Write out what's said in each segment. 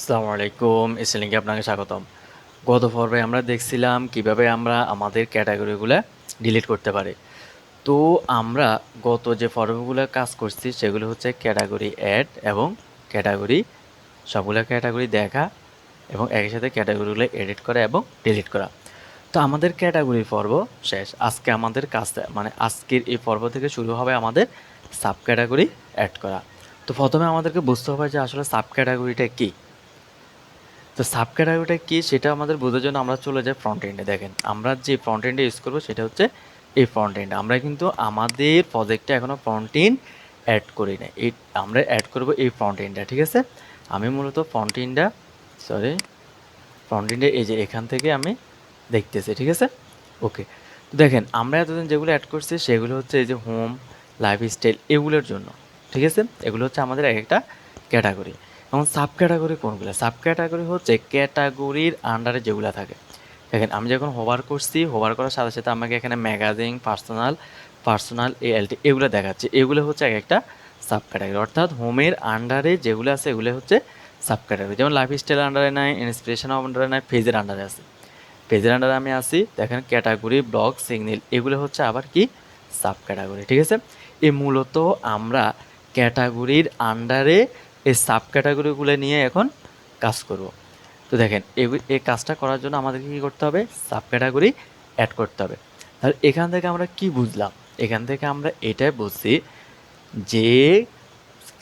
আসসালামু আলাইকুম, ইসলিংকে আপনাকে স্বাগতম। গত পর্বে আমরা দেখছিলাম কিভাবে আমরা আমাদের ক্যাটাগরিগুলো ডিলিট করতে পারি। তো আমরা গত যে পর্বগুলো কাজ করছি সেগুলো হচ্ছে ক্যাটাগরি অ্যাড এবং ক্যাটাগরি, সবগুলো ক্যাটাগরি দেখা এবং একই সাথে ক্যাটাগরিগুলো এডিট করা এবং ডিলিট করা। তো আমাদের ক্যাটাগরি পর্ব শেষ। আজকে আমাদের কাজটা মানে আজকের এই পর্ব থেকে শুরু হবে আমাদের সাব ক্যাটাগরি অ্যাড করা। তো প্রথমে আমাদেরকে বুঝতে হবে যে আসলে সাব ক্যাটাগরিটা কী। তো সাব ক্যাটাগরিটা কি সেটা আমাদের বোঝার জন্য আমরা চলে যাই ফ্রন্ট এন্ডে। দেখেন আমরা যে ফ্রন্ট এন্ডে ইউজ করবো সেটা হচ্ছে এই ফ্রন্ট এন্ড। আমরা কিন্তু আমাদের প্রজেক্টে এখনও ফ্রন্ট এন্ড অ্যাড করি না, এই আমরা অ্যাড করবো এই ফ্রন্ট এন্ডটা। ঠিক আছে, আমি মূলত ফ্রন্ট এন্ডটা ফ্রন্ট এন্ডে এই যে এখান থেকে আমি দেখতেছি। ঠিক আছে, ওকে। তো দেখেন আমরা এতদিন যেগুলো অ্যাড করছি সেগুলো হচ্ছে এই যে হোম, লাইফস্টাইল, এগুলোর জন্য। ঠিক আছে, এগুলো হচ্ছে আমাদের এক একটা ক্যাটাগরি। এবং সাব ক্যাটাগরি কোনগুলো? সাব ক্যাটাগরি হচ্ছে ক্যাটাগরির আন্ডারে যেগুলো থাকে। দেখেন আমি যখন হোভার করছি, হোভার করার সাথে সাথে আমাকে এখানে ম্যাগাজিন, পার্সোনাল এএলটি এগুলো দেখাচ্ছে। এগুলো হচ্ছে এক একটা সাব ক্যাটাগরি, অর্থাৎ হোমের আন্ডারে যেগুলো আছে এগুলো হচ্ছে সাব ক্যাটাগরি। যেমন লাইফস্টাইল আন্ডারে নাই, ইন্সপিরেশন আন্ডারে নাই, পেজের আন্ডারে আছে। পেজের আন্ডারে আমি আছি, দেখেন ক্যাটাগরি, ব্লগ, সিগন্যাল, এগুলো হচ্ছে আবার কি সাব ক্যাটাগরি। ঠিক আছে, এই মূলত আমরা ক্যাটাগরির আন্ডারে এই সাব ক্যাটাগরিগুলো নিয়ে এখন কাজ করব। তো দেখেন এই কাজটা করার জন্য আমাদেরকে কী করতে হবে? সাব ক্যাটাগরি অ্যাড করতে হবে। তাহলে এখান থেকে আমরা কি বুঝলাম? এখান থেকে আমরা এটাই বুঝছি যে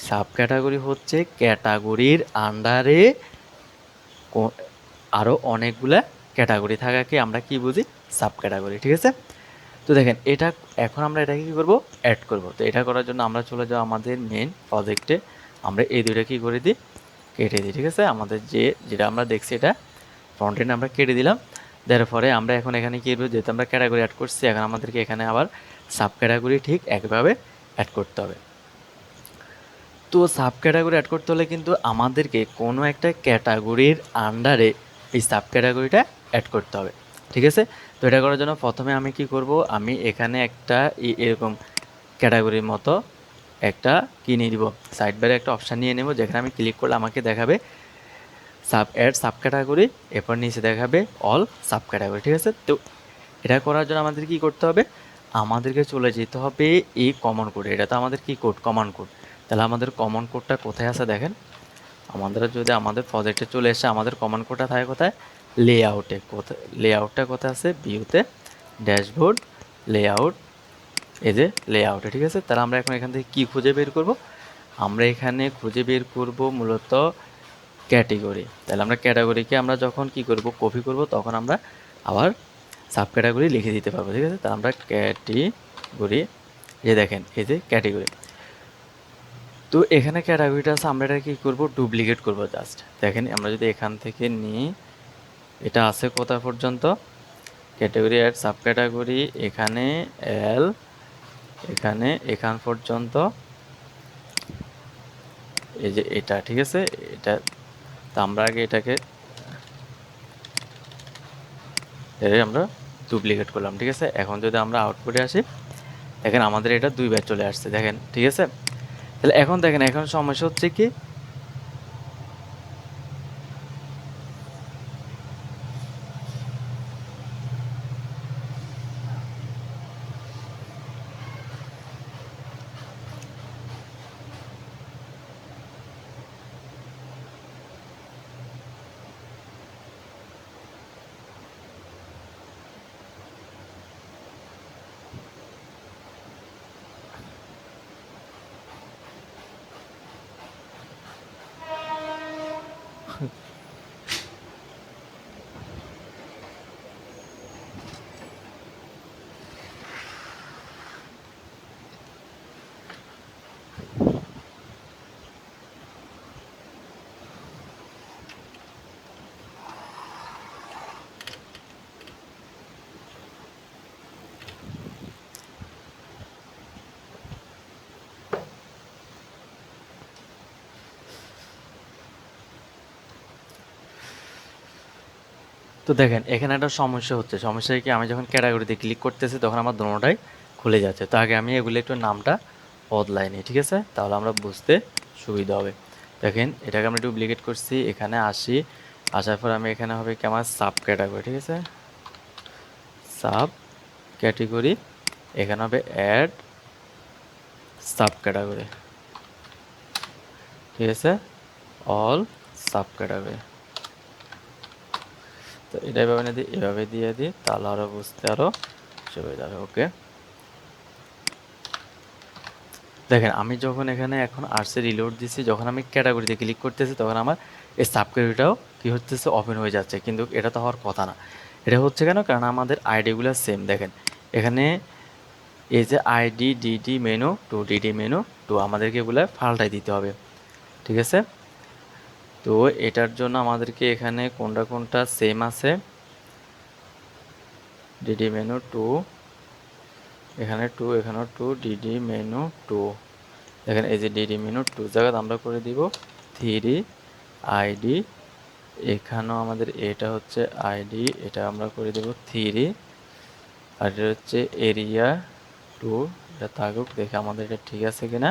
সাব ক্যাটাগরি হচ্ছে ক্যাটাগরির আন্ডারে আরও অনেকগুলা ক্যাটাগরি থাকাকে আমরা কি বুঝি? Sub category. ঠিক আছে, তো দেখেন এটা এখন আমরা এটাকে কী করবো? অ্যাড করব। তো এটা করার জন্য আমরা চলে যাবো আমাদের মেন প্রজেক্টে। আমরা এই দুইটা কী করে দিই? কেটে দিই। ঠিক আছে, আমাদের যেটা আমরা দেখছি এটা ফ্রন্ট এন্ড আমরা কেটে দিলাম। দেওয়ার পরে আমরা এখন এখানে কী করবো? যেহেতু আমরা ক্যাটাগরি অ্যাড করছি, এখন আমাদেরকে এখানে আবার সাব ক্যাটাগরি ঠিক একভাবে অ্যাড করতে হবে। তো সাব ক্যাটাগরি অ্যাড করতে হলে কিন্তু আমাদেরকে কোনো একটা ক্যাটাগরির আন্ডারে এই সাব ক্যাটাগরিটা অ্যাড করতে হবে। ঠিক আছে, তো এটা করার জন্য প্রথমে আমি কি করব? আমি এখানে একটা এরকম ক্যাটাগরির মতো একটা কি নিয়ে দিব, সাইড বারে একটা অপশান নিয়ে নেব, যেখানে আমি ক্লিক করলে আমাকে দেখাবে সাব ক্যাটাগরি, এরপর নিচে দেখাবে অল সাব ক্যাটাগরি। ঠিক আছে, তো এটা করার জন্য আমাদের কি করতে হবে? আমাদেরকে চলে যেতে হবে এই কমন কোডে। এটা তো আমাদের কি কোড? Common code. তাহলে আমাদের কমন কোডটা কোথায় আছে দেখেন। আমাদের যদি আমাদের প্রজেক্টে চলে এসে আমাদের কমন কোডটা থাকে কোথায়? লেআউটে। কোথায় লেআউটটা? কোথায় আছে? ভিউতে, ড্যাশবোর্ড, লেআউট, এই যে লেআউটে। ঠিক আছে, তাহলে আমরা এখন এখান থেকে কী খুঁজে বের করব? আমরা এখানে খুঁজে বের করব মূলত ক্যাটেগরি। তাহলে আমরা ক্যাটাগরিকে আমরা যখন কি করব? কপি করব, তখন আমরা আবার সাব ক্যাটাগরি লিখে দিতে পারবো। ঠিক আছে, তাহলে আমরা ক্যাটেগরি, এই দেখেন এই যে ক্যাটেগরি। তো এখানে ক্যাটাগরিটা আছে, আমরা এটা কী করবো? ডুপ্লিকেট করব জাস্ট। দেখেন আমরা যদি এখান থেকে নিই, এটা আছে কোথা পর্যন্ত? ক্যাটাগরি অ্যাড সাব ক্যাটাগরি, এখানে এল, এখানে এখান পর্যন্ত, এই যে এটা। ঠিক আছে, এটা তো আমরা আগে এটাকে আমরা ডুপ্লিকেট করলাম। ঠিক আছে, এখন যদি আমরা আউটপুটে আসি, দেখেন আমাদের এটা দুইবার চলে আসছে। দেখেন, ঠিক আছে, তাহলে এখন দেখেন এখন সমস্যা হচ্ছে কি? তো দেখেন এখানে একটা সমস্যা হচ্ছে। সমস্যা কি? আমি যখন ক্যাটাগরিতে ক্লিক করতেছি তখন আমার দোনোটাই খুলে যাচ্ছে। তো আগে আমি এগুলো একটু নামটা বদলাই নিই। ঠিক আছে, তাহলে আমরা বুঝতে সুবিধা হবে। দেখেন এটাকে আমরা ডুপ্লিকেট করছি, এখানে আসি, আসার পর আমি এখানে হবে কি আমার সাব ক্যাটাগরি, ঠিক আছে, সাব ক্যাটেগরি, এখানে হবে অ্যাড সাব ক্যাটাগরি, ঠিক আছে, অল সাব ক্যাটাগরি। তো এটা এভাবে দিয়ে দিই, তাহলে আরও বুঝতে আরও সুবিধা যাবে। ওকে, দেখেন আমি যখন এখানে এখন আর্টসে রিলোড দিচ্ছি, যখন আমি ক্যাটাগরিতে ক্লিক করতেছি তখন আমার এই সাব ক্যাটাগরিটাও কী হচ্ছে, ওপেন হয়ে যাচ্ছে, কিন্তু এটা তো হওয়ার কথা না। এটা হচ্ছে কেন, কারণ আমাদের আইডিগুলো সেম। দেখেন এখানে এই যে ID DD menu two, DD menu two, আমাদেরকে এগুলো পাল্টাই দিতে হবে, ঠিক আছে। তো এটার জন্য আমাদেরকে এখানে কোনটা কোনটা সেম আছে, ডিডি মেনু টু, এখানে টু, এখানেও টু, ডিডি মেনু টু। দেখেন এই যে ডিডি মেনু টু জায়গায় আমরা করে দিব থ্রি আইডি, এখানেও আমাদের এটা হচ্ছে আইডি, এটা আমরা করে দেব থ্রি, আর এটা হচ্ছে এরিয়া টু, এটা থাকুক, দেখে আমাদের এটা ঠিক আছে কিনা,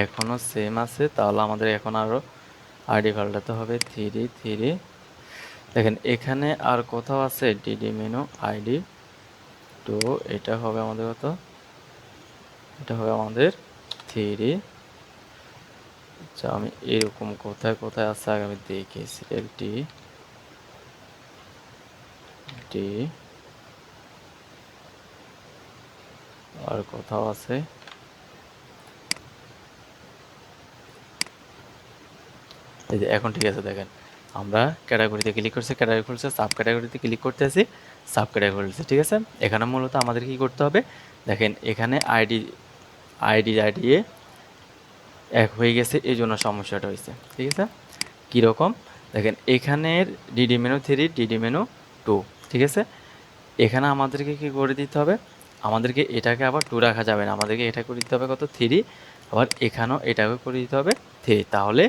এখনও সেম আছে, তাহলে আমাদের এখন আরও আইডি পাল্টাতে হবে থ্রি থ্রি। দেখেন এখানে আর কোথাও আছে ডিডি মেনু আইডি, তো এটা হবে আমাদের কত, এটা হবে আমাদের থ্রি। আচ্ছা আমি এরকম কোথায় কোথায় আছে আগে আমি দেখেছি, ডি ডি আর কোথাও আছে, এই যে এখন ঠিক আছে। দেখেন আমরা ক্যাটাগরিতে ক্লিক করছি, ক্যাটাগরি খুলছে, সাব ক্যাটাগরিতে ক্লিক করতেছি, সাব ক্যাটাগরি খুলছে, ঠিক আছে। এখানে মূলত আমাদের কি করতে হবে, দেখেন এখানে আইডি আইডি আইডি এক হয়ে গেছে, এই জন্য সমস্যাটা হয়েছে, ঠিক আছে। কীরকম, দেখেন এখানের DD menu three, DD menu two, ঠিক আছে। এখানে আমাদেরকে কি করে দিতে হবে, আমাদেরকে এটাকে আবার টু রাখা যাবে না, আমাদেরকে এটা করে দিতে হবে কত থ্রি, আবার এখানেও এটাকে করে দিতে হবে থ্রি, তাহলে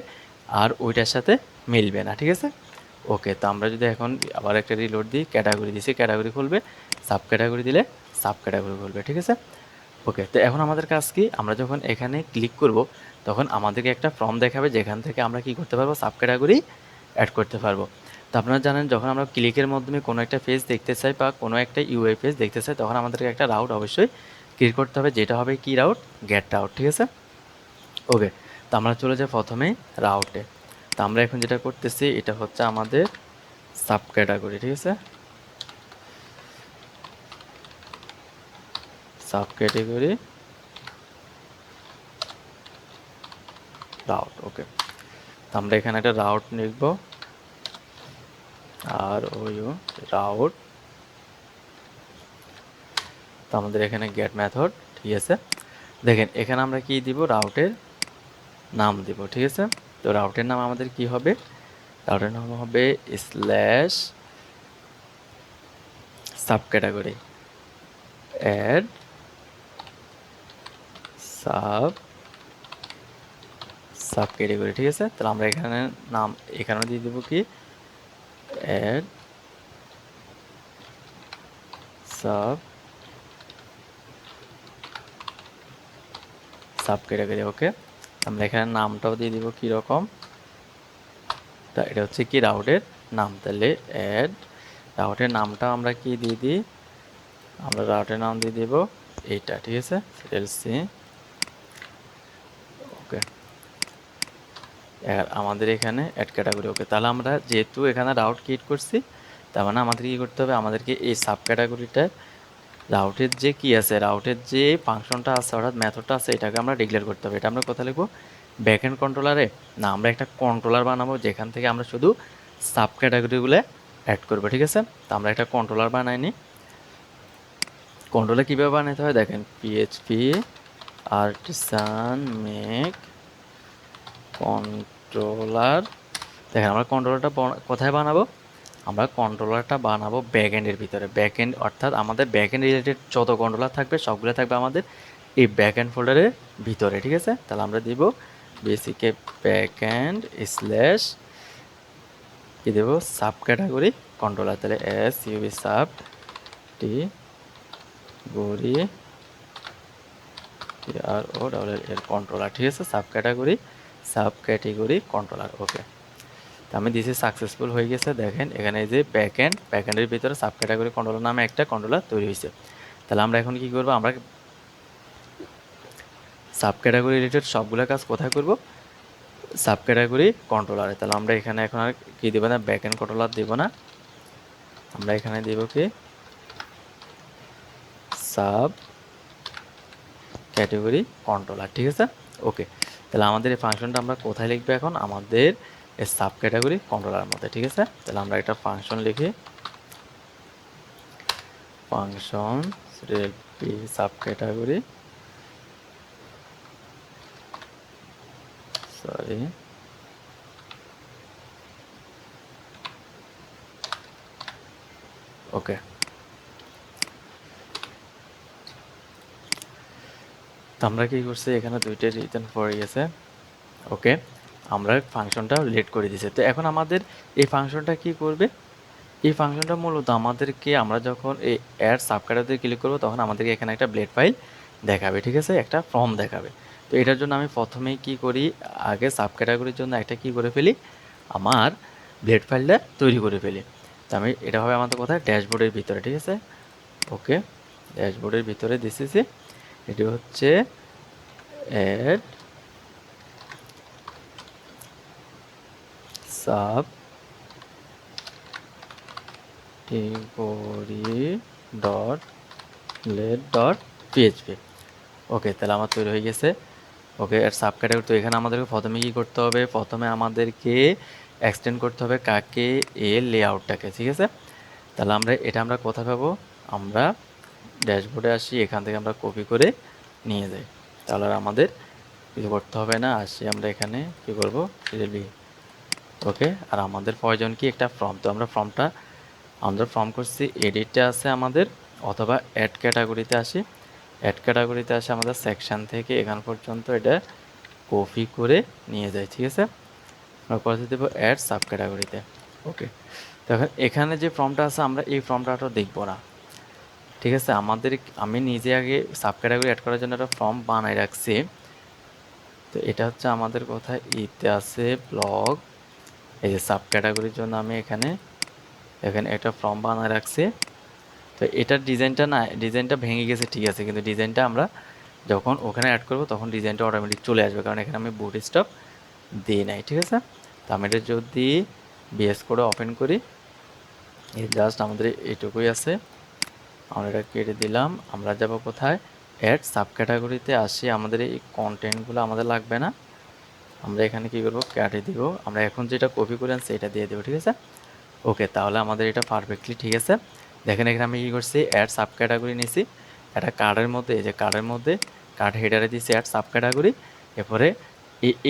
আর ওইটার সাথে মিলবে না, ঠিক আছে। ওকে, তো আমরা যদি এখন আবার একটা রিলোড দিই, ক্যাটাগরি দিছি, ক্যাটাগরি খুলবে, সাব ক্যাটাগরি দিলে সাব ক্যাটাগরি খুলবে, ঠিক আছে। ওকে, তো এখন আমাদের কাজ কি, আমরা যখন এখানে ক্লিক করব তখন আমাদেরকে একটা ফর্ম দেখাবে, যেখান থেকে আমরা কি করতে পারবো, সাব ক্যাটাগরি অ্যাড করতে পারবো। তো আপনারা জানেন যখন আমরা ক্লিকের মাধ্যমে কোনো একটা পেজ দেখতে চাই বা কোনো একটা ইউআই পেজ দেখতে চাই, তখন আমাদেরকে একটা রাউট অবশ্যই ক্লিক করতে হবে, যেটা হবে কি রাউট, গেট রাউট, ঠিক আছে। ওকে, তো আমরা চলে যাই প্রথমেই রাউটে। তো আমরা এখন যেটা করতেছি এটা হচ্ছে আমাদের সাব ক্যাটাগরি, ঠিক আছে, সাব ক্যাটাগরি রাউট। ওকে, তো আমরা এখানে একটা রাউট লিখব, আর ওই রাউট, তো আমাদের এখানে গেট মেথড, ঠিক আছে। দেখেন এখানে আমরা কি দিব, রাউটের নাম দিব, ঠিক আছে। তো রাউটের নাম আমাদের কি হবে, রাউটের নাম হবে slash sub category, add sub sub category, ঠিক আছে। তাহলে আমরা এখানে নাম এখানেও দিয়ে দেবো কি, অ্যাড সাব সাব ক্যাটাগরি। ওকে, আমরা এখানে নামটাও দিয়ে দিব কীরকম, তা এটা হচ্ছে কি রাউটের নাম, তাহলে অ্যাড রাউটের নামটা আমরা কি দিয়ে দিই, আমরা রাউটের নাম দিয়ে দেব এইটা, ঠিক আছে, এলসি। ওকে, আমাদের এখানে অ্যাড ক্যাটাগরি। ওকে, তাহলে আমরা যেহেতু এখানে রাউট ক্রিয়েট করছি, তার মানে আমাদের কী করতে হবে, আমাদেরকে এই সাব ক্যাটাগরিটা রাউটের যে কি আছে, রাউটের যে ফাংশনটা আছে অর্থাৎ মেথডটা আছে, এটাকে আমরা ডিক্লেয়ার করতে হবে। এটা আমরা কোথায় লিখবো, ব্যাকএন্ড কন্ট্রোলারে, না আমরা একটা কন্ট্রোলার বানাবো যেখান থেকে আমরা শুধু সাব ক্যাটাগরিগুলো অ্যাড করবো, ঠিক আছে। তো আমরা একটা কন্ট্রোলার বানাইনি, কন্ট্রোলার কীভাবে বানাতে হয় দেখেন, পিএইচপি আর্টিসান মেক কন্ট্রোলার। দেখেন আমরা কন্ট্রোলারটা কোথায় বানাবো, আমরা কন্ট্রোলারটা বানাবো ব্যাকএন্ডের ভিতরে, ব্যাকএন্ড অর্থাৎ আমাদের ব্যাকএন্ড রিলেটেড যত কন্ট্রোলার থাকবে সবগুলো থাকবে আমাদের এই ব্যাকএন্ড ফোল্ডারের ভিতরে, ঠিক আছে। তাহলে আমরা দিব বেসিকে ব্যাকএন্ড স্ল্যাশ কি দেব, সাব ক্যাটাগরি কন্ট্রোলার, তাহলে এস ইউবি সাব টি গরি CROLL কন্ট্রোলার, ঠিক আছে, সাব ক্যাটাগরি কন্ট্রোলার। ওকে, তো আমি দিছি সাকসেসফুল হয়ে গেছে। দেখেন এখানে এই যে ব্যাকএন্ডের ভিতরে সাব ক্যাটাগরি কন্ট্রোলার নামে একটা কন্ট্রোলার তৈরি হয়েছে। তাহলে আমরা এখন কি করব, আমরা সাব ক্যাটাগরি রিলেটেড সবগুলো কাজ কোথায় করব, সাব ক্যাটাগরি কন্ট্রোলারে। তাহলে আমরা এখানে এখন আর কি দেব না, ব্যাকএন্ড কন্ট্রোলার দেব না, আমরা এখানে দেব কি সাব ক্যাটাগরি কন্ট্রোলার, ঠিক আছে। ওকে, তাহলে আমাদের এই ফাংশনটা আমরা কোথায় লিখবো এখন, আমাদের এই সাব ক্যাটাগরি কন্ট্রোলার মধ্যে, ঠিক আছে। তাহলে আমরা একটা ফাংশন লিখি, ফাংশন সাব ক্যাটাগরি, সরি, ওকে। তো আমরা কি করছি, এখানে দুইটা রিটার্ন পড়ে গেছে। ওকে, আমরা ফাংশনটা রিলেট করে দিয়েছি। তো এখন আমাদের এই ফাংশনটা কি করবে, এই ফাংশনটা মূলত আমাদেরকে, আমরা যখন এই অ্যাড সাবক্যাটাগরিতে ক্লিক করবো তখন আমাদেরকে এখানে একটা ব্লেড ফাইল দেখাবে, ঠিক আছে, একটা ফর্ম দেখাবে। তো এটার জন্য আমি প্রথমেই কি করি, আগে সাবক্যাটাগরির জন্য একটা কি করে ফেলি, আমার ব্লেড ফাইলটা তৈরি করে ফেলি। তো আমি এটা হবে আমাদের কোথায়, ড্যাশবোর্ডের ভিতরে, ঠিক আছে। ওকে, ড্যাশবোর্ডের ভিতরে দিতেছি, এটি হচ্ছে add sub category dot let dot PHP. Okay, তাহলে আমার তৈরি হয়ে গেছে। ওকে, আর সাব ক্যাটাগরি, তো এখানে আমাদেরকে প্রথমে কী করতে হবে, প্রথমে আমাদেরকে এক্সটেন্ড করতে হবে কাকে, এ লেআউটটাকে, ঠিক আছে। তাহলে আমরা কোথায় পাবো, আমরা ড্যাশবোর্ডে আসি, এখান থেকে আমরা কপি করে নিয়ে যাই। তাহলে আর আমাদের কিছু করতে হবে না, আসি আমরা এখানে কী করবো, সিরিয়াল। ওকে, আর আমাদের প্রয়োজন কি, একটা ফর্ম। তো আমরা ফর্ম করছি, এডিটে আছে আমাদের, অথবা অ্যাড ক্যাটাগরিতে আসি, অ্যাড ক্যাটাগরিতে আসে আমাদের সেকশন থেকে এখান পর্যন্ত এটা কপি করে নিয়ে যায়, ঠিক আছে। আমরা কোথায় দেবো, অ্যাড সাব ক্যাটাগরিতে। ওকে, তখন এখানে যে ফর্মটা আছে আমরা এই ফর্মটা আর দেখবো না, ঠিক আছে। আমি নিজে আগে সাব ক্যাটাগরি অ্যাড করার জন্য একটা ফর্ম বানাই রাখছি। তো এটা হচ্ছে আমাদের কোথায়, ইতে আছে ব্লগ, এই যে সাব ক্যাটাগরির জন্য আমি এখানে একটা ফর্ম বানায় রাখছি। তো এটার ডিজাইনটা ভেঙে গেছে, ঠিক আছে, কিন্তু ডিজাইনটা আমরা যখন ওখানে অ্যাড করব তখন ডিজাইনটা অটোমেটিক চলে আসবে, কারণ এখানে আমি বুট স্টপ দিই নাই, ঠিক আছে। তো আমি এটা যদি বিএস কোডে ওপেন করি, এই জাস্ট আমাদের এইটুকুই আছে, আমরা এটা কেটে দিলাম। আমরা যাব কোথায়, অ্যাড সাব ক্যাটাগরিতে আসি, আমাদের এই কন্টেন্টগুলো আমাদের লাগবে না, আমরা এখানে কি করব, কেটে দিব। আমরা এখন যেটা কপি করে আনছি এটা দিয়ে দেবো, ঠিক আছে। ওকে, তাহলে আমাদের এটা পারফেক্টলি ঠিক আছে। দেখেন এখানে আমি কী করছি, অ্যাড সাব ক্যাটাগরি নিয়েছি, একটা কার্ডের মধ্যে, এই যে কার্ডের মধ্যে কার্ড হেডারে দিয়েছি অ্যাড সাব ক্যাটাগরি। এরপরে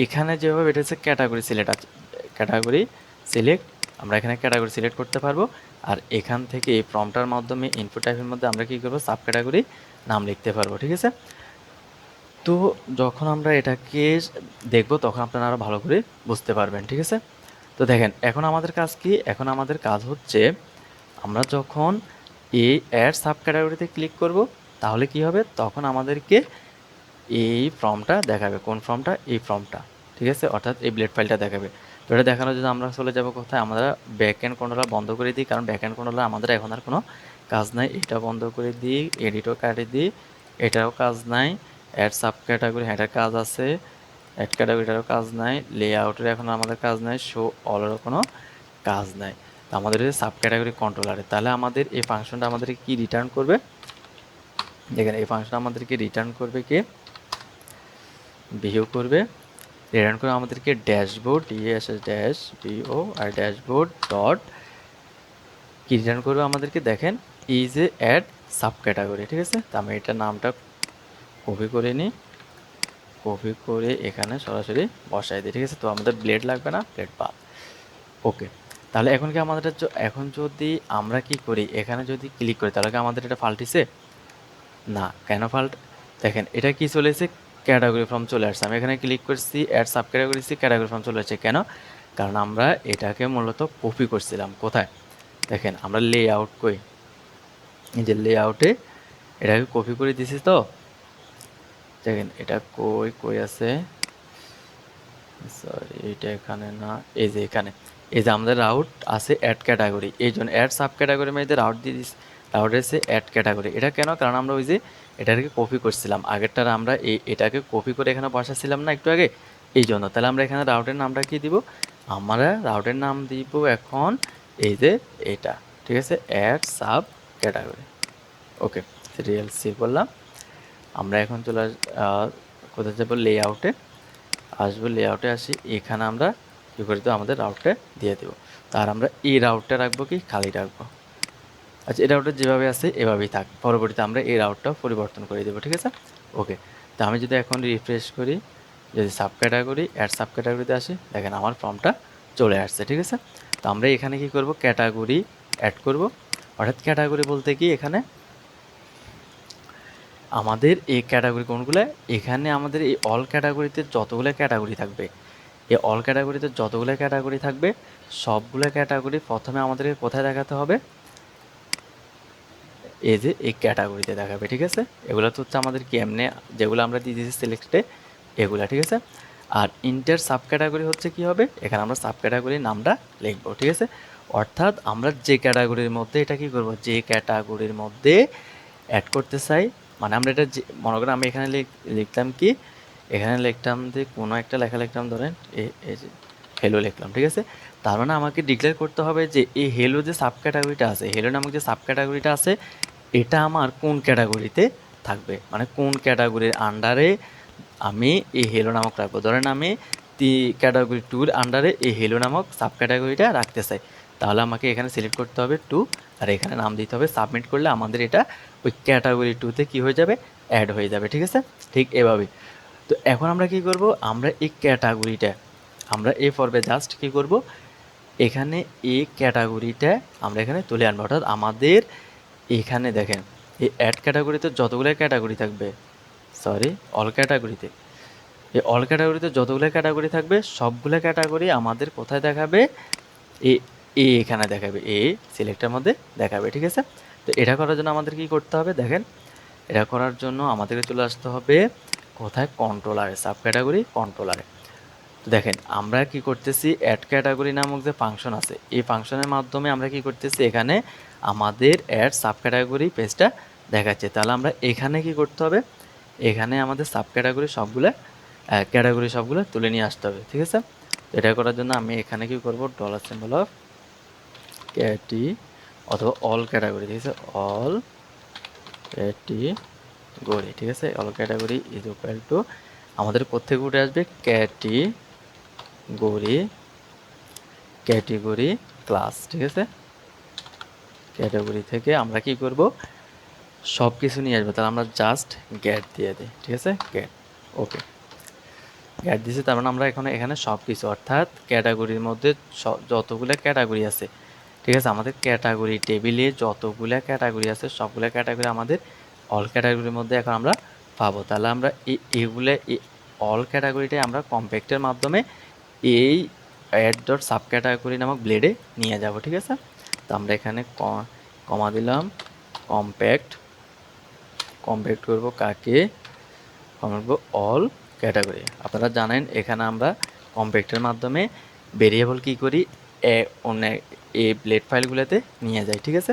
এখানে যেভাবে এটা হচ্ছে ক্যাটাগরি সিলেক্ট, আমরা এখানে ক্যাটাগরি সিলেক্ট করতে পারবো। আর এখান থেকে এই ফর্মটার মাধ্যমে ইনপুট টাইপের মধ্যে আমরা কী করবো, সাব ক্যাটাগরি নাম লিখতে পারবো, ঠিক আছে। তো যখন আমরা এটাকে দেখবো তখন আপনারা আরও ভালো করে বুঝতে পারবেন, ঠিক আছে। তো দেখেন এখন আমাদের কাজ কি, এখন আমাদের কাজ হচ্ছে, আমরা যখন এই অ্যাড সাব ক্যাটাগরিতে ক্লিক করব তাহলে কি হবে, তখন আমাদেরকে এই ফর্মটা দেখাবে, কোন ফর্মটা, এই ফর্মটা, ঠিক আছে, অর্থাৎ এই ব্লেড ফাইলটা দেখাবে। তো এটা দেখানোর জন্য আমরা চলে যাব কোথায়, আমরা ব্যাক এন্ড কন্ট্রোলার বন্ধ করে দিই, কারণ ব্যাক এন্ড কন্ট্রোলার আমাদের এখন আর কোনো কাজ নাই, এটা বন্ধ করে দিই, এডিটও কাটিয়ে দিই, এটাও কাজ নাই, অ্যাড সাব ক্যাটাগরি এটার কাজ আছে, অ্যাড ক্যাটাগরিটারও কাজ নাই, লেআউটের এখন আমাদের কাজ নাই, শো অলেরও কোনো কাজ নাই। তো আমাদের সাব ক্যাটাগরি কন্ট্রোলারে, তাহলে আমাদের এই ফাংশনটা আমাদেরকে কি রিটার্ন করবে, দেখেন এই ফাংশন আমাদেরকে রিটার্ন করবে, কি ভিউ করবে, রিটার্ন করে আমাদেরকে ড্যাশবোর্ড ড্যাশ ভিও আর ড্যাশবোর্ড ডট কি রিটার্ন করবে আমাদেরকে, দেখেন এই যে অ্যাড সাব ক্যাটাগরি, ঠিক আছে। তো আমি এটার নামটা কপি করে নিই, কপি করে এখানে সরাসরি বসাই দিই, ঠিক আছে। তো আমাদের ব্লেড লাগবে না, ব্লেড বাদ। ওকে, তাহলে এখন কি আমাদের এখন যদি আমরা কি করি, এখানে যদি ক্লিক করি তাহলে কি আমাদের এটা ফাল্টিছে না, কেন দেখেন এটা কি চলে এসেছে, ক্যাটাগরি ফর্ম চলে আসছে। আমি এখানে ক্লিক করছি, add sub category category form চলে আসছে, কেন, কারণ আমরা এটাকে মূলত কপি করছিলাম কোথায়, দেখেন আমরা লেআউট কই, এই যে লেআউটে এটাকে কপি করে দিছি। তো দেখেন এটা কই কই আছে, সরি এটা এখানে না, এই যে এখানে, এই যে আমাদের রাউট আছে অ্যাড ক্যাটাগরি, এই জন্য অ্যাড সাব ক্যাটাগরি মধ্যে রাউট দিয়ে দিস, রাউট এসে অ্যাড ক্যাটাগরি। এটা কেন? কারণ আমরা ওই যে এটাকে কপি করছিলাম আগেরটার, আমরা এটাকে কপি করে এখানে বসাচ্ছিলাম না একটু আগে, এই জন্য। তাহলে আমরা এখানে রাউটের নামটা কি দিব? আমরা রাউটের নাম দিব এখন এই যে এটা, ঠিক আছে, অ্যাড সাব ক্যাটাগরি। ওকে, সিরিয়াল সি করলাম। আমরা এখন চলে কোথায় যাবো, লেআউটে আসবো, লেআউটে আসি, এখানে আমরা কী করে দেবো, আমাদের রাউটটা দিয়ে দেবো। তার আমরা এই রাউটটা রাখবো কি খালি রাখবো? আচ্ছা, এই রাউটটা যেভাবে আছে এভাবেই থাক, পরবর্তীতে আমরা এই রাউটটাও পরিবর্তন করে দেবো, ঠিক আছে। ওকে, তো আমি যদি এখন রিফ্রেশ করি, যদি সাব ক্যাটাগরি অ্যাড সাব ক্যাটাগরিতে আসি, দেখেন আমার ফর্মটা চলে আসছে, ঠিক আছে। তো আমরা এখানে কি করব, ক্যাটাগরি অ্যাড করব। অর্থাৎ ক্যাটাগরি বলতে কি এখানে আমাদের এই ক্যাটাগরি কোনগুলো, এখানে আমাদের এই অল ক্যাটাগরিতে যতগুলো ক্যাটাগরি থাকবে, এই অল ক্যাটাগরিতে যতগুলো ক্যাটাগরি থাকবে সবগুলো ক্যাটাগরি প্রথমে আমাদেরকে কোথায় দেখাতে হবে, এই যে এই ক্যাটাগরিতে দেখাবে, ঠিক আছে। এগুলো তো হচ্ছে আমাদের কি এমনি যেগুলো আমরা দিয়ে দিয়েছি সিলেক্টে এগুলা, ঠিক আছে। আর ইন্টার সাব ক্যাটাগরি হচ্ছে কি হবে, এখানে আমরা সাব ক্যাটাগরির নামটা লিখবো, ঠিক আছে। অর্থাৎ আমরা যে ক্যাটাগরির মধ্যে এটা কি করব, যে ক্যাটাগরির মধ্যে অ্যাড করতে চাই, মানে আমরা এটা যে মনে করেন আমি এখানে লিখতাম কি, এখানে লিখতাম যে কোনো একটা লেখা লিখতাম, ধরেন এই যে হেলো লিখলাম, ঠিক আছে। তার মানে আমাকে ডিক্লেয়ার করতে হবে যে এই হেলো যে সাব ক্যাটাগরিটা আছে, হেলো নামক যে সাব ক্যাটাগরিটা আছে, এটা আমার কোন ক্যাটাগরিতে থাকবে, মানে কোন ক্যাটাগরির আন্ডারে আমি এই হেলো নামক রাখবো। ধরেন আমি ক্যাটাগরি টুর আন্ডারে এই হেলো নামক সাব ক্যাটাগরিটা রাখতে চাই, তাহলে আমাকে এখানে সিলেক্ট করতে হবে টু, আর এখানে নাম দিতে হবে। সাবমিট করলে আমাদের এটা ওই ক্যাটাগরি টুতে কী হয়ে যাবে, অ্যাড হয়ে যাবে, ঠিক আছে। ঠিক এভাবেই। তো এখন আমরা কি করব, আমরা এই ক্যাটাগরিটা আমরা এই পর্বে জাস্ট কি করব, এখানে এই ক্যাটাগরিটা আমরা এখানে তুলে আনবো। অর্থাৎ আমাদের এখানে দেখেন এই অ্যাড ক্যাটাগরিতে যতগুলো ক্যাটাগরি থাকবে, সরি অল ক্যাটাগরিতে, এই অল ক্যাটাগরিতে যতগুলো ক্যাটাগরি থাকবে সবগুলো ক্যাটাগরি আমাদের কোথায় দেখাবে, এ এখানে দেখাবে, সিলেক্টের মধ্যে দেখাবে, ঠিক আছে। তো এটা করার জন্য আমাদের কি করতে হবে, দেখেন এটা করার জন্য আমাদেরকে চলে আসতে হবে কোথায়, কন্ট্রোলারে, সাব ক্যাটাগরি কন্ট্রোলারে। তো দেখেন আমরা কি করতেছি, অ্যাড ক্যাটাগরি নামক যে ফাংশন আছে, এই ফাংশনের মাধ্যমে আমরা কি করতেছি, এখানে আমাদের অ্যাড সাব ক্যাটাগরি পেজটা দেখাচ্ছে। তাহলে আমরা এখানে কি করতে হবে, এখানে আমাদের সাব ক্যাটাগরি সবগুলো তুলে নিয়ে আসতে হবে, ঠিক আছে। তো এটা করার জন্য আমি এখানে কি করব, ডলার সিম্বল অফ ক্যাটি অথবা অল ক্যাটাগরি, ঠিক আছে, অল ক্যাটিগরি, ঠিক আছে, all category is equal to আমাদের কোত্থেকে উঠে আসবে, ক্যাটেগরি ক্লাস, ঠিক আছে। ক্যাটাগরি থেকে আমরা কি করব, সব কিছু নিয়ে আসবো, তাহলে আমরা জাস্ট গ্যাট দিয়ে দিই, ঠিক আছে, গ্যাট। ওকে, গ্যাট দিয়েছি, তার মানে আমরা এখানে সব কিছু, অর্থাৎ ক্যাটাগরির মধ্যে যতগুলো ক্যাটাগরি আছে, ঠিক আছে, আমাদের ক্যাটাগরি টেবিলে যতগুলো ক্যাটাগরি আছে সবগুলো ক্যাটাগরি আমাদের অল ক্যাটাগরির মধ্যে এখন আমরা পাবো। তাহলে আমরা এইগুলো অল ক্যাটাগরিটাই আমরা কম্প্যাক্টের মাধ্যমে এই অ্যাড ডট সাব ক্যাটাগরি নামক ব্লেডে নিয়ে যাব, ঠিক আছে। তো আমরা এখানে কমা দিলাম, কম্প্যাক্ট করব কাকে, কমাবো অল ক্যাটাগরি। আপনারা জানেন এখানে আমরা কম্প্যাক্টের মাধ্যমে ভেরিয়েবল কি করি, এই ব্লেড ফাইলগুলোতে নিয়ে যাই, ঠিক আছে।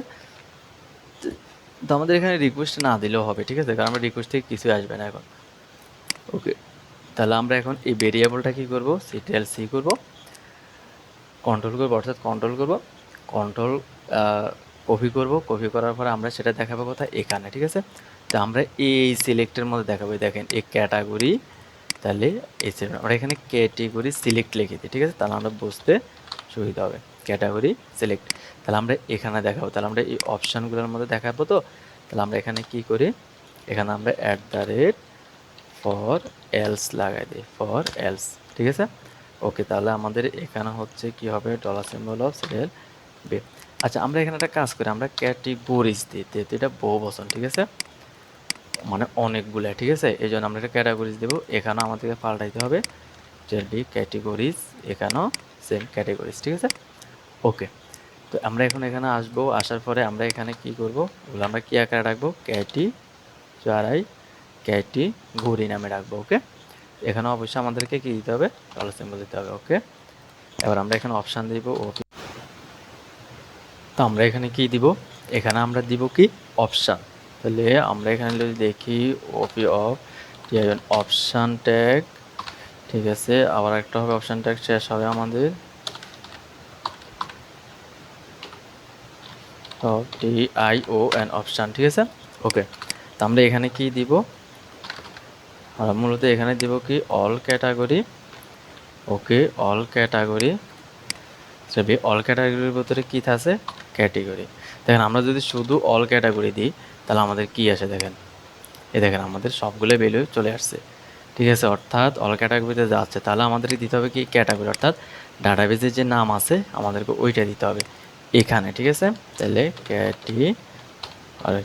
তো আমাদের এখানে রিকোয়েস্ট না দিলেও হবে, ঠিক আছে, কারণ আমরা রিকোয়েস্ট থেকে কিছুই আসবে না এখন। ওকে, তাহলে আমরা এখন এই ভেরিয়েবলটা কী করবো, সি করব, কন্ট্রোল করবো, অর্থাৎ কন্ট্রোল কপি করার পরে আমরা সেটা দেখাবো কোথায়, এখানে, ঠিক আছে। তো আমরা এই সিলেক্টের মধ্যে দেখাবো, দেখেন এই ক্যাটাগরি, তাহলে এই আমরা এখানে ক্যাটেগরি সিলেক্ট লিখে দিই, ঠিক আছে, তাহলে আমরা বুঝতে সুবিধা হবে, ক্যাটাগরি সিলেক্ট। তাহলে আমরা এখানে দেখাবো, তাহলে আমরা এই অপশানগুলোর মধ্যে দেখাবো। তো তাহলে আমরা এখানে কি করি, এখানে আমরা ফর এলস লাগাই দিই, ফর এলস, ঠিক আছে। ওকে, তাহলে আমাদের এখানে হচ্ছে কি হবে, ডলার সিম্বল অফ সিরিয়াল বে। আচ্ছা, আমরা এখানে একটা কাজ করি, আমরা ক্যাটেগরিজ দিই, যেহেতু এটা বহু বচন, ঠিক আছে, মানে অনেকগুলো, ঠিক আছে, এই জন্য আমরা একটা ক্যাটাগরিজ দেবো। এখানেও আমাদেরকে পাল্টাইতে হবে, ক্যাটেগরিজ, এখানেও সেম ক্যাটেগরিজ, ঠিক আছে। ওকে, তো আমরা এখন এখানে আসার পরে আমরা এখানে কি করব, ওগুলো আমরা কি আকারে রাখবো, ক্যাটেগরি নামে রাখবো। ওকে, এখানে অবশ্যই আমাদেরকে কি দিতে হবে, ডলার সিম্বল দিতে হবে। ওকে, এবার আমরা এখানে অপশান দিব ওপি। তো আমরা এখানে কি দিব, এখানে আমরা দিব কি অপশান। তাহলে আমরা এখানে যদি দেখি ওপি অফ অপশান ট্যাগ, ঠিক আছে, আবার একটা হবে অপশান ট্যাগ, শেষ হবে আমাদের TION অপশান, ঠিক আছে। ওকে, তো আমরা এখানে কি দিব, আমরা মূলত এখানে দিব কি অল ক্যাটাগরি। ওকে, অল ক্যাটাগরি, তবে অল ক্যাটাগরির ভিতরে কী থাকে, ক্যাটেগরি। দেখেন আমরা যদি শুধু অল ক্যাটাগরি দিই তাহলে আমাদের কি আসে, দেখেন দেখেন আমাদের সবগুলো ভ্যালু চলে আসছে, ঠিক আছে। অর্থাৎ অল ক্যাটাগরিতে যাচ্ছে, তাহলে আমাদেরকে দিতে হবে কি ক্যাটাগরি, অর্থাৎ ডাটাবেজের যে নাম আছে আমাদেরকে ওইটা দিতে হবে এখানে, ঠিক আছে। তাহলে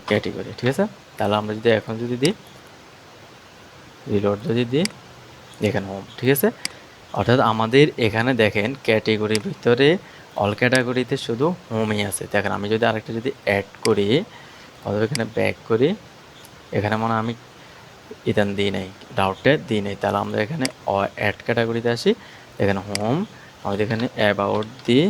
ক্যাটেগরি, ঠিক আছে। তাহলে আমরা যদি এখন যদি দিই রিলোড যদি দিই, দেখেন হোম, ঠিক আছে। অর্থাৎ আমাদের এখানে দেখেন ক্যাটেগরির ভিতরে অল ক্যাটাগরিতে শুধু হোমই আছে। দেখেন আমি যদি আরেকটা যদি অ্যাড করি, অথবা এখানে ব্যাক করি, এখানে মনে আমি ইদান দিই নাই, রাউটে দিই নাই, তাহলে আমরা এখানে অ্যাড ক্যাটাগরিতে আসি, এখানে হোম, আমাদের এখানে অ্যাবাউট দিই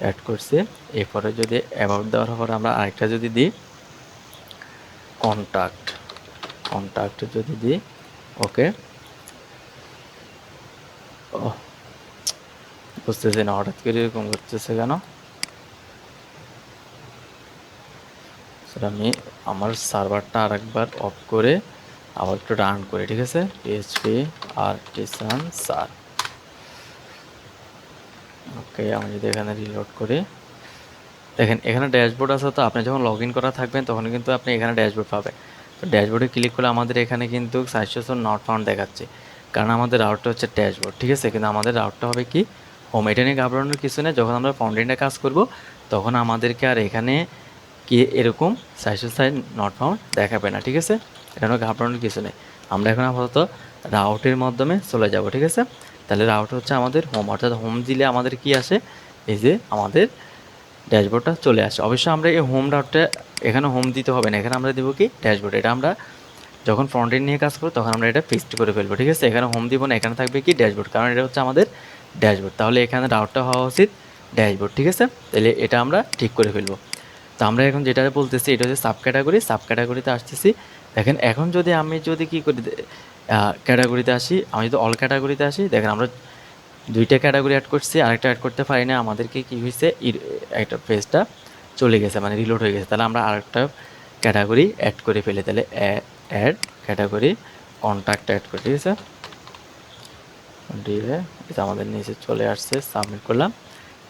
অ্যাড করছে। এরপরে যদি অ্যাবাউট দেওয়ার পরে আমরা আরেকটা যদি দিই কন্ট্যাক্ট যদি দিই, ওকে, বুঝতেছি না হঠাৎ করে এরকম করতেছে কেন, সেটা আমি আমার সার্ভারটা আরেকবার অফ করে আবার একটু রান করি, ঠিক আছে। পিএইচপি আর্টিসান সার, ওকে, আমি যদি এখানে রিলোড করি, দেখেন এখানে ড্যাশবোর্ড আছে। তো আপনি যখন লগ ইন করা থাকবেন তখন কিন্তু আপনি এখানে ড্যাশবোর্ড পাবেন। তো ড্যাশবোর্ডে ক্লিক করলে আমাদের এখানে কিন্তু সাজেশন নট ফাউন্ড দেখাচ্ছে, কারণ আমাদের রাউটটা হচ্ছে ড্যাশবোর্ড, ঠিক আছে। কিন্তু আমাদের রাউটটা হবে কি হোম। এটা নিয়ে ঘাবড়ানোর কিছু নেই, যখন আমরা ফাউন্ডেন্টে কাজ করব তখন আমাদেরকে আর এখানে কি এরকম সাজেশন নট ফাউন্ড দেখাবে না, ঠিক আছে। এটা নিয়ে ঘাবড়ানোর কিছু নেই। আমরা এখন আপাতত রাউটের মাধ্যমে চলে যাব, ঠিক আছে। তাহলে রাউট হচ্ছে আমাদের হোম, অর্থাৎ হোম দিলে আমাদের কি আসে, এই যে আমাদের ড্যাশবোর্ডটা চলে আসে। অবশ্যই আমরা এই হোম রাউটটা এখানে হোম দিতে হবে না, এখানে আমরা দেবো কি ড্যাশবোর্ড। এটা আমরা যখন ফ্রন্ট এন্ড নিয়ে কাজ করবো তখন আমরা এটা ফিক্সড করে ফেলবো, ঠিক আছে। এখানে হোম দিব না, এখানে থাকবে কি ড্যাশবোর্ড, কারণ এটা হচ্ছে আমাদের ড্যাশবোর্ড। তাহলে এখানে রাউটটা হওয়া উচিত ড্যাশবোর্ড, ঠিক আছে। তাহলে এটা আমরা ঠিক করে ফেলবো। তো আমরা এখন যেটা বলতেছি এটা হচ্ছে সাব ক্যাটাগরিতে আসতেছি। দেখেন এখন যদি আমি যদি কী করি, ক্যাটাগরিতে আসি, আমি যদি অল ক্যাটাগরিতে আসি, দেখেন আমরা দুইটা ক্যাটাগরি অ্যাড করছি, আরেকটা অ্যাড করতে পারি না, আমাদেরকে কী হয়েছে একটা পেজটা চলে গেছে, মানে রিলোড হয়ে গেছে। তাহলে আমরা আরেকটা ক্যাটাগরি অ্যাড করে ফেলি, তাহলে অ্যাড ক্যাটাগরি কন্ট্যাক্ট অ্যাড করি, ঠিক আছে। দিয়ে এটা আমাদের নিচে চলে আসছে, সাবমিট করলাম,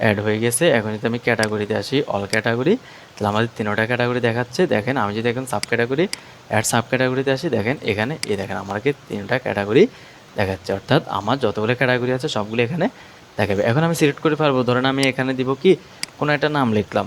অ্যাড হয়ে গেছে। এখন যদি আমি ক্যাটাগরিতে আসি অল ক্যাটাগরি, তাহলে আমাদের তিনটা ক্যাটাগরি দেখাচ্ছে। দেখেন আমি যদি এখন সাব ক্যাটাগরি অ্যাড সাব ক্যাটাগরিতে আসি, দেখেন এখানে দেখেন আমাকে তিনটা ক্যাটাগরি দেখাচ্ছে, অর্থাৎ আমার যতগুলো ক্যাটাগরি আছে সবগুলো এখানে দেখাবে। এখন আমি সিলেক্ট করে পারবো, ধরেন আমি এখানে দিব কি কোনো একটা নাম লিখলাম,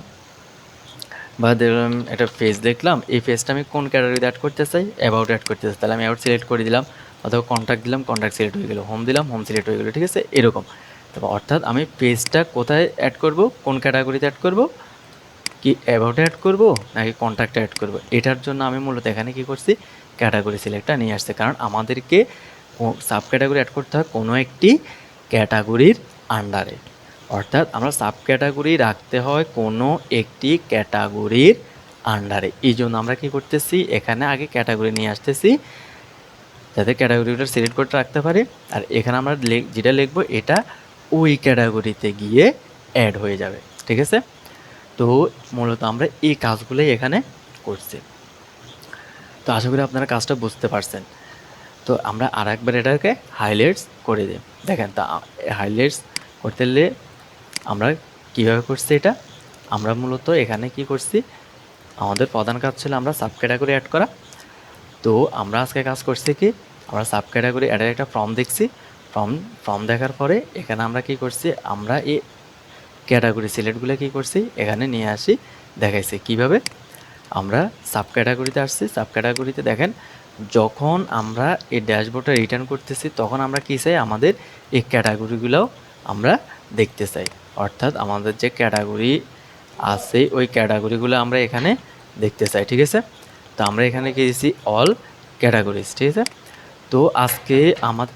বা ধরুন একটা পেজ দেখলাম, এই পেজটা আমি কোন ক্যাটাগরিতে অ্যাড করতে চাই, অ্যাবাউট অ্যাড করতে চাই, তাহলে আমি অ্যাবাউট সিলেক্ট করে দিলাম, অথবা কন্ট্যাক্ট দিলাম, কন্ট্যাক্ট সিলেক্ট হয়ে গেলো, হোম দিলাম, হোম সিলেক্ট হয়ে গেলো, ঠিক আছে। এরকম তারপর অর্থাৎ আমি পেজটা কোথায় অ্যাড করব, কোন ক্যাটাগরিতে অ্যাড করব, কি অ্যাবাউটে অ্যাড করব নাকি কন্ট্যাক্টে অ্যাড করব, এটার জন্য আমি মূলত এখানে কি করছি ক্যাটাগরি সিলেক্টটা নিয়ে আসছে, কারণ আমাদেরকে সাব ক্যাটাগরি অ্যাড করতে হয় কোনো একটি ক্যাটাগরির আন্ডারে। অর্থাৎ আমরা সাব ক্যাটাগরি রাখতে হয় কোনো একটি ক্যাটাগরির আন্ডারে। এই জন্য আমরা কী করতেছি, এখানে আগে ক্যাটাগরি নিয়ে আসতেছি যাতে ক্যাটাগরিটা সিলেক্ট করে রাখতে পারি, আর এখানে আমরা যেটা লিখবো এটা ওই ক্যাটাগরিতে গিয়ে অ্যাড হয়ে যাবে, ঠিক আছে। তো মূলত আমরা এই কাজগুলোই এখানে করছি। তো আশা করি আপনারা কাজটা বুঝতে পারছেন। তো আমরা আর একবার এটাকে হাইলাইটস করে দিই। দেখেন তা হাইলাইটস করতে হলে আমরা কীভাবে করছি, এটা আমরা মূলত এখানে কি করছি, আমাদের প্রধান কাজ ছিল আমরা সাব ক্যাটাগরি অ্যাড করা। তো আমরা আজকে কাজ করছি কি, আমরা সাব ক্যাটাগরি অ্যাডের একটা ফর্ম দেখছি, ফর্ম দেখার পরে এখানে আমরা কি করছি, আমরা এই ক্যাটাগরি সিলেক্টগুলো কী করছি এখানে নিয়ে আসি, দেখাইছি কিভাবে। আমরা সাব ক্যাটাগরিতে আসছি, সাব ক্যাটাগরিতে দেখেন যখন আমরা এই ড্যাশবোর্ডটা রিটার্ন করতেছি তখন আমরা কী চাই, আমাদের এই ক্যাটাগরিগুলোও আমরা দেখতে চাই। অর্থাৎ আমাদের যে ক্যাটাগরি আছে ওই ক্যাটাগরিগুলো আমরা এখানে দেখতে চাই, ঠিক আছে? তো আমরা এখানে গিয়েছি অল ক্যাটাগরিজ, ঠিক আছে? তো আজকে আমাদের